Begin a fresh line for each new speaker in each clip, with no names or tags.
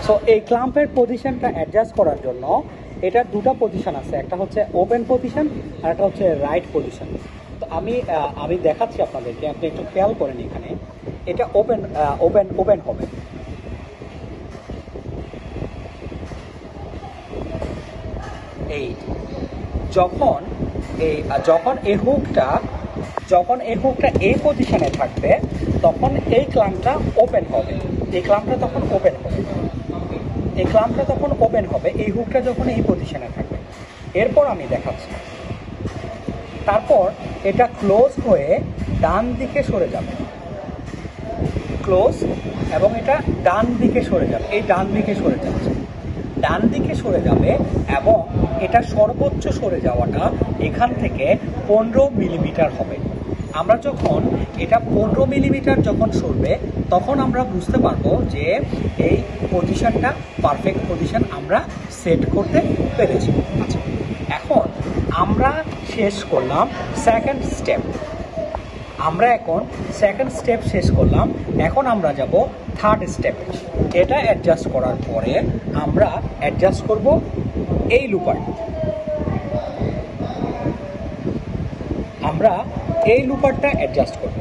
So এই ক্লাম্পের পজিশনটা adjust করার জন্য এটা দুটো পজিশন আছে, একটা হচ্ছে ওপেন পজিশন আর একটা হচ্ছে রাইট পজিশন। তো আমি দেখাচ্ছি আপনাদেরকে, আপনি একটু খেয়াল করেন। এখানে এটা ওপেন ওপেন ওপেন হবে। এই যখন এই হুকটা এই পজিশনে থাকবে তখন এই ক্লাম্পটা ওপেন হবে। এই ক্লাম্পটা তখন ওপেন হবে এই হুকটা যখন এই পজিশনে থাকবে। এরপর আমি দেখাচ্ছি। তারপর এটা ক্লোজ হয়ে ডান দিকে সরে যাবে, ক্লোজ, এবং এটা ডান দিকে সরে যাবে। এই ডান দিকে সরে যাবে এবং এটা সর্বোচ্চ সরে যাওয়াটা এখান থেকে 15 মিলিমিটার হবে। আমরা যখন এটা 15 মিলিমিটার যখন সরবে তখন আমরা বুঝতে পারবো যে এই পজিশনটা পারফেক্ট পজিশন আমরা সেট করতে পেরেছি। আচ্ছা, এখন আমরা শেষ করলাম সেকেন্ড স্টেপ। শেষ করলাম। এখন আমরা যাব থার্ড স্টেপে। এটা অ্যাডজাস্ট করার পরে আমরা অ্যাডজাস্ট করব এই লুপার। আমরা এই লুপারটা অ্যাডজাস্ট করব।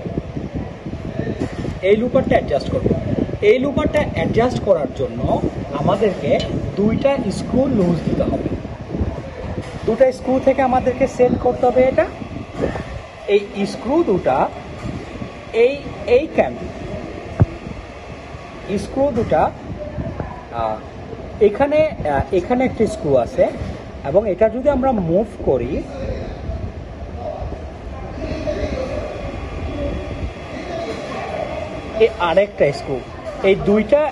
এই লুপারটা অ্যাডজাস্ট করার জন্য আমাদেরকে দুইটা স্ক্রু লুজ দিতে হবে। দুটা স্ক্রু থেকে আমাদেরকে সেট করতে হবে এটা। এই স্ক্রু দুটা এই ক্যাম্প স্ক্রু দুটা এখানে একটা স্ক্রু আছে এবং এটা যদি আমরা মুভ করি এই আরেকটা স্ক্রু, এই দুটা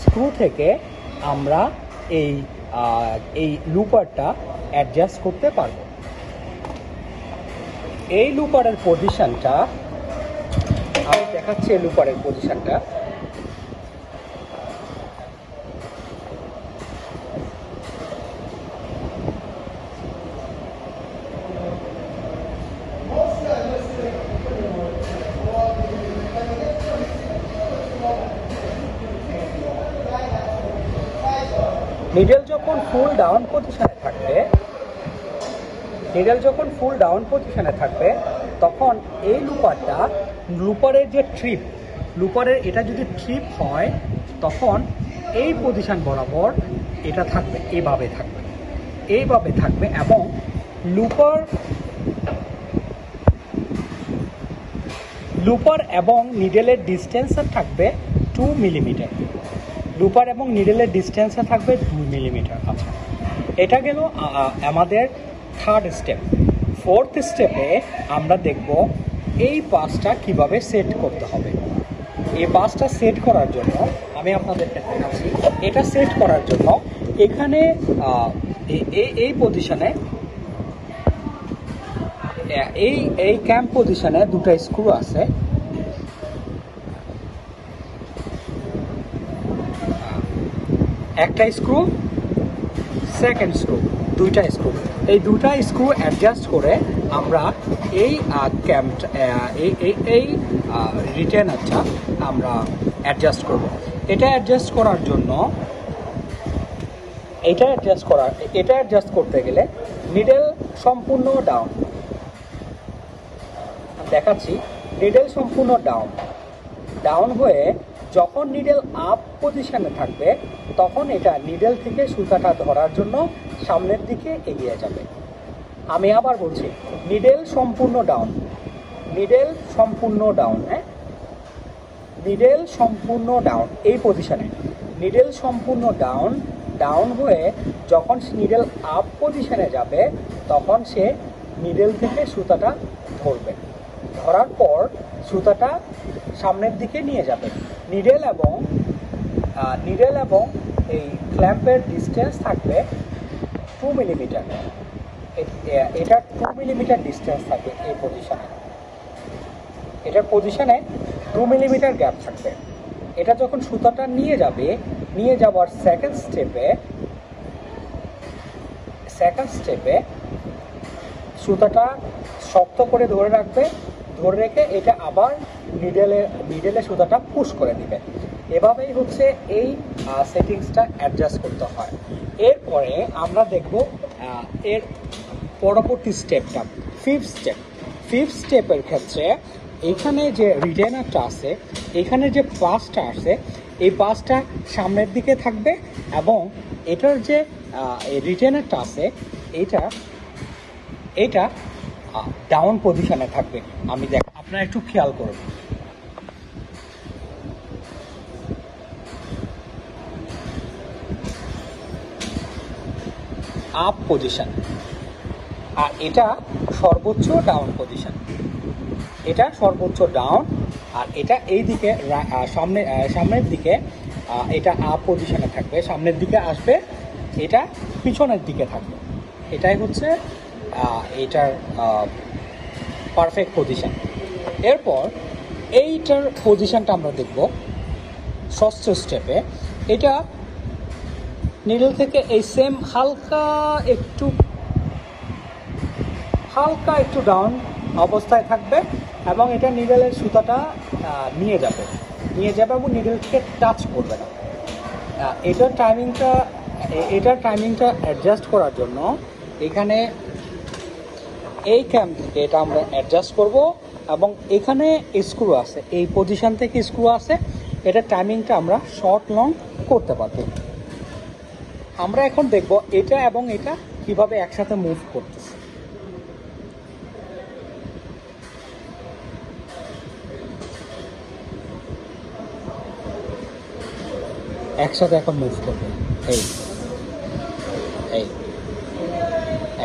স্ক্রু থেকে আমরা এই লুপারটা অ্যাডজাস্ট করতে পারবো। এই লুপারের পজিশনটা আমি দেখাচ্ছি। এই লুপারের পজিশনটা নিডেল যখন ফুল ডাউন পজিশনে থাকবে তখন এই লুপারের যে এটা যদি ট্রিপ হয় তখন এই পজিশন বরাবর এটা থাকবে, এইভাবে থাকবে এবং লুপার এবং নিডেলের ডিস্টেন্সটা থাকবে 2 মিলিমিটার। থাকবে 2 মিলিমিটার। আচ্ছা, এটা গেল আমাদের থার্ড স্টেপ। ফোর্থ স্টেপে আমরা দেখব এই পাসটা কিভাবে সেট করতে হবে। এই পাসটা সেট করার জন্য আমি আপনাদেরকে দেখাচ্ছি। এটা সেট করার জন্য এখানে এই পজিশনে এই ক্যাম্প পজিশনে দুটো স্ক্রু আছে। একটা স্ক্রু, সেকেন্ড স্ক্রু, দুইটা স্ক্রু। এই দুটা স্ক্রু অ্যাডজাস্ট করে আমরা এই রিটেনারটা আমরা অ্যাডজাস্ট করব। এটা অ্যাডজাস্ট করতে গেলে নিডেল সম্পূর্ণ ডাউন। দেখাচ্ছি, নিডেল সম্পূর্ণ ডাউন হয়ে যখন নিডেল আপ পজিশনে থাকবে তখন এটা নিডেল থেকে সুতাটা ধরার জন্য সামনের দিকে এগিয়ে যাবে। আমি আবার বলছি, নিডেল সম্পূর্ণ ডাউন। হ্যাঁ, নিডেল সম্পূর্ণ ডাউন। এই পজিশনে নিডেল সম্পূর্ণ ডাউন হয়ে যখন নিডেল আপ পজিশনে যাবে তখন সে নিডেল থেকে সুতাটা ধরবে। ধরার পর সুতাটা সামনের দিকে নিয়ে যাবে। নিডেল এবং এই ক্ল্যাম্পের ডিস্টেন্স থাকবে 2 মিলিমিটার। এটা 2 মিলিমিটার ডিস্টেন্স থাকবে এই পজিশনে। এটার পজিশনে 2 মিলিমিটার গ্যাপ থাকবে। এটা যখন সুতাটা নিয়ে যাওয়ার সেকেন্ড স্টেপে সুতাটা শক্ত করে ধরে রেখে এটা আবার নিডেলে সুতাটা পুশ করে দিবে। এভাবেই হচ্ছে এই সেটিংসটা অ্যাডজাস্ট করতে হয়। এরপরে আমরা দেখব এর পরবর্তী স্টেপটা, ফিফথ স্টেপের ক্ষেত্রে এখানে যে রিটেনারটা আছে, এখানে যে পাসটা আছে, এই পাসটা সামনের দিকে থাকবে এবং এটার যে রিটেনারটা আছে এটা ডাউন পজিশনে থাকবে। আমি দেখ, আপনারা একটু খেয়াল করুন। আপ পজিশন, আর এটা সর্বোচ্চ ডাউন পজিশন। এটা সর্বোচ্চ ডাউন, আর এটা এই দিকে সামনের দিকে এটা আপ পজিশনে থাকবে, সামনের দিকে আসবে, এটা পিছনের দিকে থাকবে। এটাই হচ্ছে এটার পারফেক্ট পজিশন। এরপর এইটার পজিশনটা আমরা দেখব ষষ্ঠ স্টেপে। এটা নিডল থেকে এই সেম হালকা একটু ডাউন অবস্থায় থাকবে এবং এটা নিডলের সুতাটা নিয়ে যাবে এবং নিডল থেকে টাচ করবে না। এটার টাইমিংটা অ্যাডজাস্ট করার জন্য এখানে এই ক্যাম্প থেকে এটা আমরা অ্যাডজাস্ট করব এবং এখানে স্ক্রু আছে, এই পজিশন থেকে স্ক্রু আছে, এটা টাইমিংটা আমরা শর্ট লং করতে পারবো। আমরা এখন দেখব এটা এবং এটা কিভাবে একসাথে মুভ করতেছে। একসাথে এখন মুভ করবে, এই এই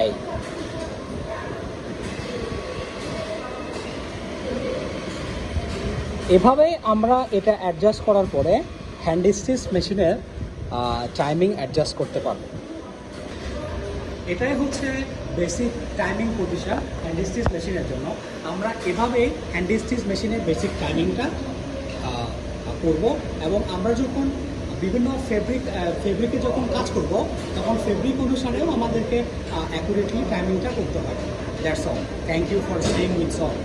এই এভাবে আমরা এটা অ্যাডজাস্ট করার পরে হ্যান্ড স্টিচ মেশিনের টাইমিং অ্যাডজাস্ট করতে পারবো। এটাই হচ্ছে basic timing position hand stitch মেশিনের জন্য। আমরা এভাবেই হ্যান্ড স্টিচ মেশিনের বেসিক টাইমিংটা করব এবং আমরা যখন বিভিন্ন ফেব্রিকে যখন কাজ করব তখন ফেব্রিক অনুসারেও আমাদেরকে অ্যাকুরেটলি টাইমিংটা করতে হবে। That's all. Thank you for staying with all.